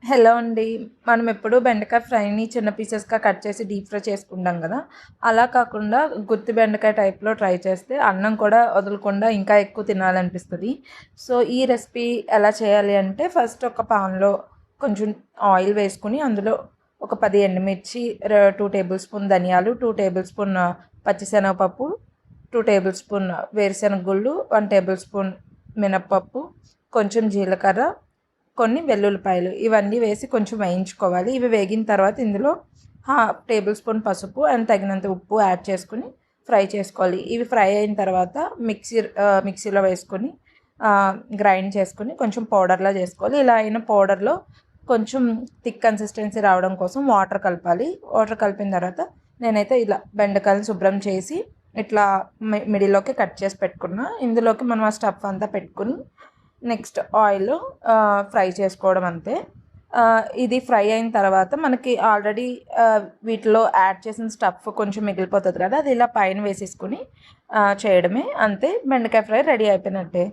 Hello అండి. మనం ఎప్పుడూ బెండకాయ ఫ్రైని చిన్న పీసెస్‌గా కట్ చేసి డీప్ ఫ్రై చేసుకుంటాం కదా! అలా కాకుండా గుత్తి బెండకాయ టైప్‌లో ట్రై చేస్తే అన్నం కూడా వదలకుండా ఇంకా ఎక్కువ తినాలనిపిస్తది. సో, ఈ రెసిపీ ఎలా చేయాలి అంటే ఫస్ట్ ఒక పాన్‌లో కొంచెం ఆయిల్ వేసుకొని అందులో ఒక 10 ఎండుమిర్చి, 2 టేబుల్ స్పూన్ ధనియాలు, 2 టేబుల్ స్పూన్ పచ్చిశనగపప్పు, 2 టేబుల్ స్పూన్ వేరుశెనగ గుళ్ళు, 1 టేబుల్ స్పూన్ మినపప్పు, కొంచెం జీలకర్ర, కొన్ని వెల్లుల్లిపాయలు ఇవన్నీ వేసి కొంచెం వేయించుకోవాలి. ఇవి వేగిన తర్వాత ఇందులో హాఫ్ టేబుల్ స్పూన్ పసుపు అండ్ తగినంత ఉప్పు యాడ్ చేసుకొని ఫ్రై చేసుకోవాలి. ఇవి ఫ్రై అయిన తర్వాత మిక్సీలో వేసుకొని గ్రైండ్ చేసుకొని కొంచెం పౌడర్లా చేసుకోవాలి. ఇలా అయిన పౌడర్లో కొంచెం థిక్ కన్సిస్టెన్సీ రావడం కోసం వాటర్ కలపాలి. వాటర్ కలిపిన తర్వాత నేనైతే ఇలా బెండకాయలను శుభ్రం చేసి ఇట్లా మిడిల్లోకి కట్ చేసి పెట్టుకున్నా. ఇందులోకి మనం ఆ స్టఫ్ అంతా పెట్టుకుని నెక్స్ట్ ఆయిల్ ఫ్రై చేసుకోవడం అంతే. ఇది ఫ్రై అయిన తర్వాత మనకి ఆల్రెడీ వీటిలో యాడ్ చేసిన స్టఫ్ కొంచెం మిగిలిపోతుంది కదా! అది ఇలా పైన వేసేసుకొని చేయడమే. అంతే, బెండకాయ ఫ్రై రెడీ అయిపోయినట్టే.